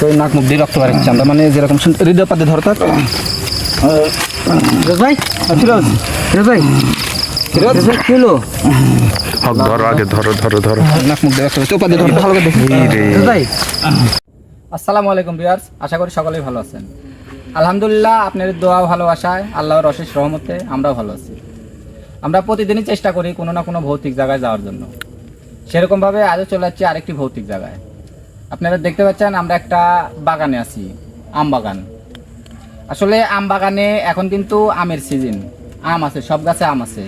তো নাক মুখ দিয়ে রক্ত বাড়ছে আমরা মানে যেরকম হৃদয় পাতে ধরতো ফিরোজ ভাই ফিরোজ ফিরোজ ভাই ফিরোজ ভাই কি হলো ধরো আগে ধরো নাক মুখ দিয়ে রক্ত চোপা দিয়ে ধরো ভালো করে দেখি ফিরোজ ভাই আসসালামু আলাইকুম ভিউয়ার্স, আশা করি সকলেই ভালো আছেন। আলহামদুলিল্লাহ আপনাদের দোয়া ভালোবাসায় আল্লাহর অশেষ রহমতে আমরাও ভালো আছি। আমরা প্রতিদিনই চেষ্টা করি কোনো না কোনো ভৌতিক জায়গায় যাওয়ার জন্য। সেরকমভাবে আজও চলে যাচ্ছি আরেকটি ভৌতিক জায়গায়। আপনারা দেখতে পাচ্ছেন আমরা একটা বাগানে আছি, আম বাগান। আসলে আম বাগানে এখন কিন্তু আমের সিজন, আম আছে, সব গাছে আম আছে।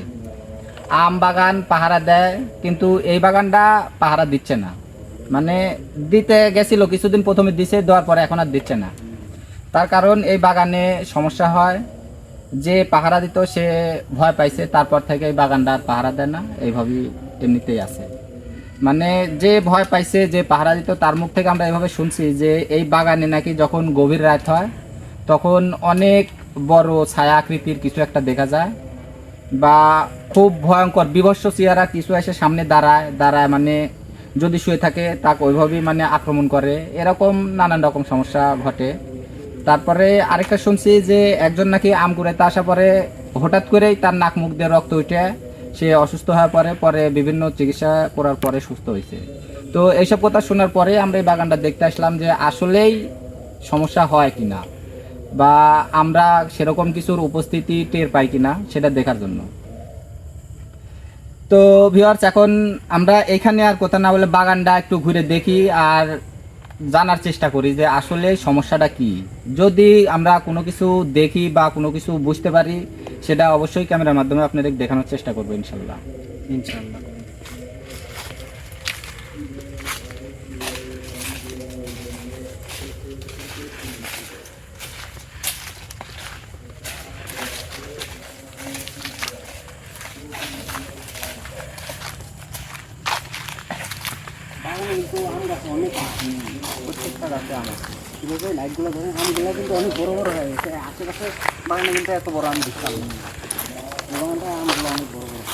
আম বাগান পাহারা দেয়, কিন্তু এই বাগানটা পাহারা দিচ্ছে না। মানে দিতে গেছিল কিছুদিন, প্রথমে দিছে, দেওয়ার পরে এখন আর দিচ্ছে না। তার কারণ এই বাগানে সমস্যা হয়, যে পাহারা দিত সে ভয় পাইছে, তারপর থেকে এই বাগানটা আর পাহারা দেয় না, এইভাবেই এমনিতেই আছে। মানে যে ভয় পাইছে, যে পাহারা দিত, তার মুখ থেকে আমরা এইভাবে শুনছি যে এই বাগানে নাকি যখন গভীর রাত হয় তখন অনেক বড় ছায়া আকৃতির কিছু একটা দেখা যায়, বা খুব ভয়ঙ্কর বিভৎস চেহারা কিছু এসে সামনে দাঁড়ায় মানে যদি শুয়ে থাকে তাকে ওইভাবেই মানে আক্রমণ করে, এরকম নানান রকম সমস্যা ঘটে। তারপরে আরেকটা শুনছি যে একজন নাকি আম কুড়াইতে আসা পরে হঠাৎ করেই তার নাক মুখ দিয়ে রক্ত উঠে সে অসুস্থ হয়ে পরে বিভিন্ন চিকিৎসা করার পরে সুস্থ হয়েছে। তো এইসব কথা শোনার পরে আমরা এই বাগানটা দেখতে আসলাম যে আসলেই সমস্যা হয় কিনা, বা আমরা সেরকম কিছুর উপস্থিতি টের পাই কিনা সেটা দেখার জন্য। তো ভিউয়ার্স, এখন আমরা এখানে আর কথা না বলে বাগানটা একটু ঘুরে দেখি আর জানার চেষ্টা করি যে আসলে সমস্যাটা কি। যদি আমরা কোনো কিছু দেখি বা কোনো কিছু বুঝতে পারি, সেটা অবশ্যই ক্যামেরার মাধ্যমে আপনাদের দেখানোর চেষ্টা করবো ইনশাল্লাহ। প্রত্যেকটা গাছে আম আছে, কীভাবে লাইটগুলো ধরে আমগুলো কিন্তু অনেক বড় বড় হয়ে গেছে। আশেপাশে বাগানে কিন্তু এত বড় আম দেখতে পাবো না, বাগানটা আমগুলো অনেক বড় বড়।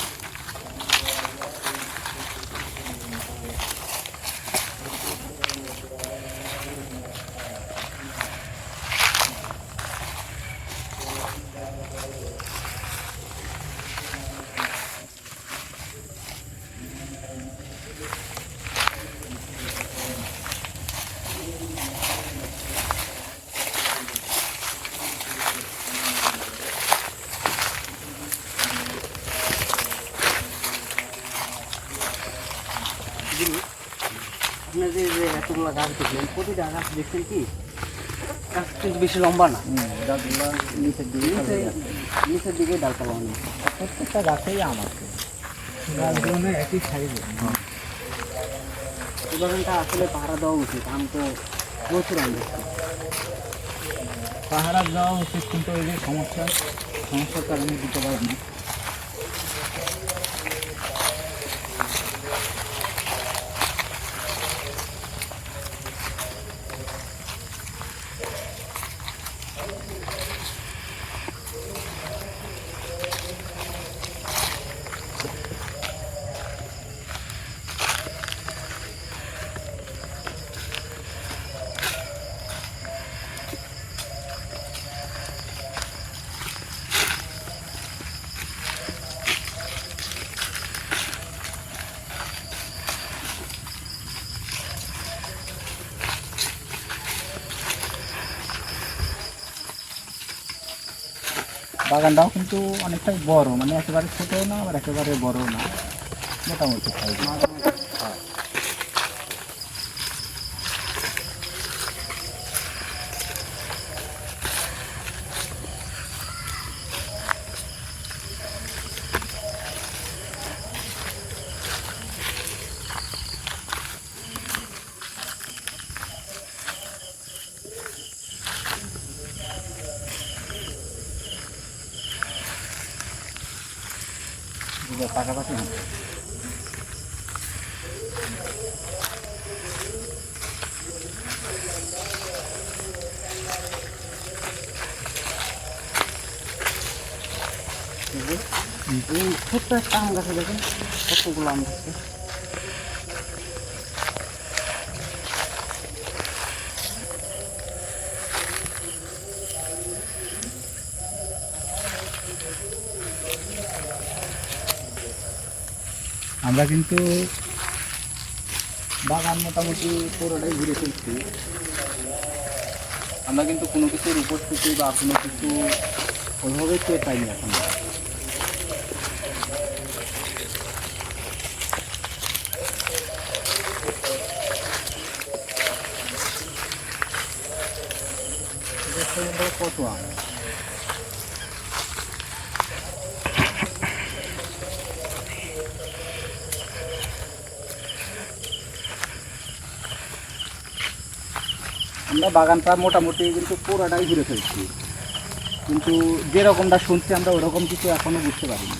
আপনার যে এতগুলো গাছ দেখলেন, প্রতিটা গাছ দেখছেন কি গাছ কিন্তু বেশি লম্বা না, গাছগুলো নিচের দিকে ডালপালা অনেক। প্রত্যেকটা গাছেই আম আছে, গাছগুলো একই সাইজে। এই বাগানটা আসলে পাহারা দেওয়া উচিত, আম তো প্রচুর আম দেখছি। পাহারা দেওয়া উচিত, কিন্তু এই যে সমস্যার কারণে দিতে পারেন না। বাগানটাও কিন্তু অনেকটাই বড়, মানে একেবারে ছোটও না আবার একেবারে বড়ও না, মোটামুটি সাইজ। পাশাপাশি এই ছোট্ট একটা আম গাছে দেখুন কতগুলো আম গাছে। আমরা কিন্তু বাগান মোটামুটি পুরোটাই ঘুরে ফেলছি। আমরা কিন্তু কোনো কিছুর উপস্থিতি বা কোনো কিছু ওইভাবে টের পাইনি এখন। কত আম আমরা বাগানটা মোটামুটি কিন্তু পুরোটাই ঘুরে ফেলছি, কিন্তু যেরকমটা শুনছি আমরা ওরকম কিছু এখনো বুঝতে পারিনি।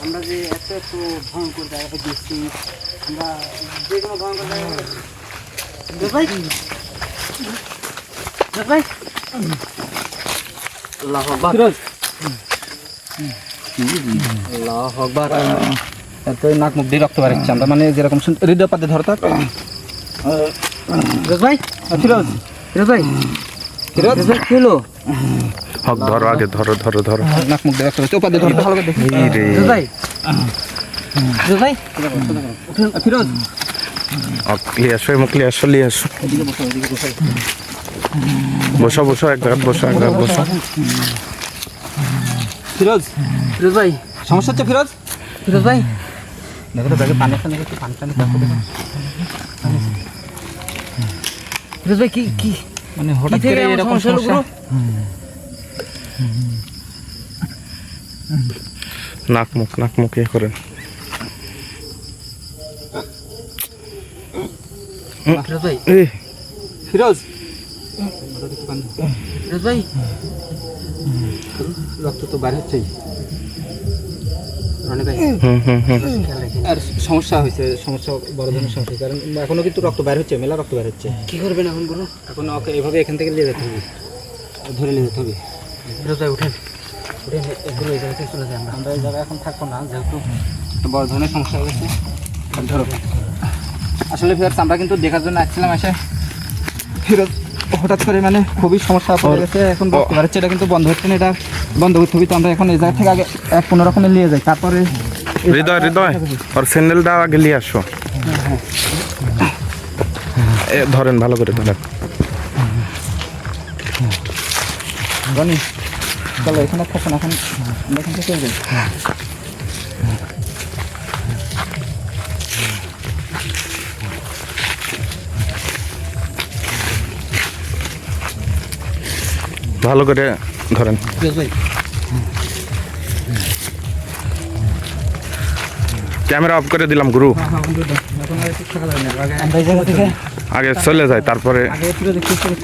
আমরা যে এত এত ভয়ঙ্কর জায়গাটা গেছি, আমরা যে কোনো ভয়ঙ্কর জায়গায় নাক মুখ দিয়ে রক্ত বাড়ছে। আমরা মানে যেরকম হৃদয় পাতে ধরতো ফিরোজ ভাই, ফিরোজ ভাই, ফিরোজ ভাই কি হলো? হক ধরো আগে, ধরো ধরো ধরো। নাক মুখ দিয়ে রক্ত বাড়ছে, ওপাতে ধরো ভালো করে দেখি। ফিরোজ ভাই, ফিরোজ ভাই, ফিরোজ লিয়ে আসো, মুখ লিয়ে আসো, লিয়ে আসো। এদিকে বসো, এদিকে বসো। বসো বসো, এক জায়গায় বসো, এক জায়গায় বসো। ফিরোজ, ফিরোজ ভাই সমস্যা হচ্ছে? ফিরোজ, ফিরোজ ভাই দেখো তো ব্যাগে পানি আছে নাকি, একটু পানি টানি দেখো। ফিরোজ ভাই কি কি মানে হঠাৎ করে এরকম সমস্যা? নাক মুখ ইয়ে করেন। ফিরোজ ভাই, এই ফিরোজ, ফিরোজ ভাই রক্ত তো বাইরে হচ্ছেই। রনি ভাই আর সমস্যা হয়েছে, সমস্যা বড় ধরনের সমস্যা, কারণ এখনো কিন্তু রক্ত বাইরে হচ্ছে, মেলা রক্ত বাইরে হচ্ছে। কি করবেন এখন বলো? এখন ওকে এভাবে এখান থেকে নিয়ে যেতে হবে, ধরে নিয়ে যেতে হবে। ফিরোজ ভাই উঠেন, উঠেন, এগুলো এই জায়গাতে চলে যাই। আমরা এই জায়গায় এখন থাকবো না, যেহেতু একটা বড় ধরনের সমস্যা হয়ে গেছে। ধরো, আসলে ফিরোজ আমরা কিন্তু দেখার জন্য আসছিলাম, এসে ফিরোজ হঠাৎ করে মানে খুবই সমস্যা পড়ে গেছে। এখন রক্ত বাড়ছে, এটা কিন্তু বন্ধ হচ্ছে না, এটা বন্ধ করতে হবে। তো আমরা এখন এই জায়গা থেকে আগে কোনো রকমে নিয়ে যাই, তারপরে হৃদয় ওর স্যান্ডেল দাও, আগে নিয়ে আসো। ধরেন, ভালো করে ধরেন। রনি চলো, এখানে থাকুন, এখন আমরা এখান থেকে চলে যাই। ভালো করে ধরেন। ক্যামেরা অফ করে দিলাম গুরু। আমরা এই জায়গা থেকে আগে চলে যায়, তারপরে আগে ফিরে দেখতে চলে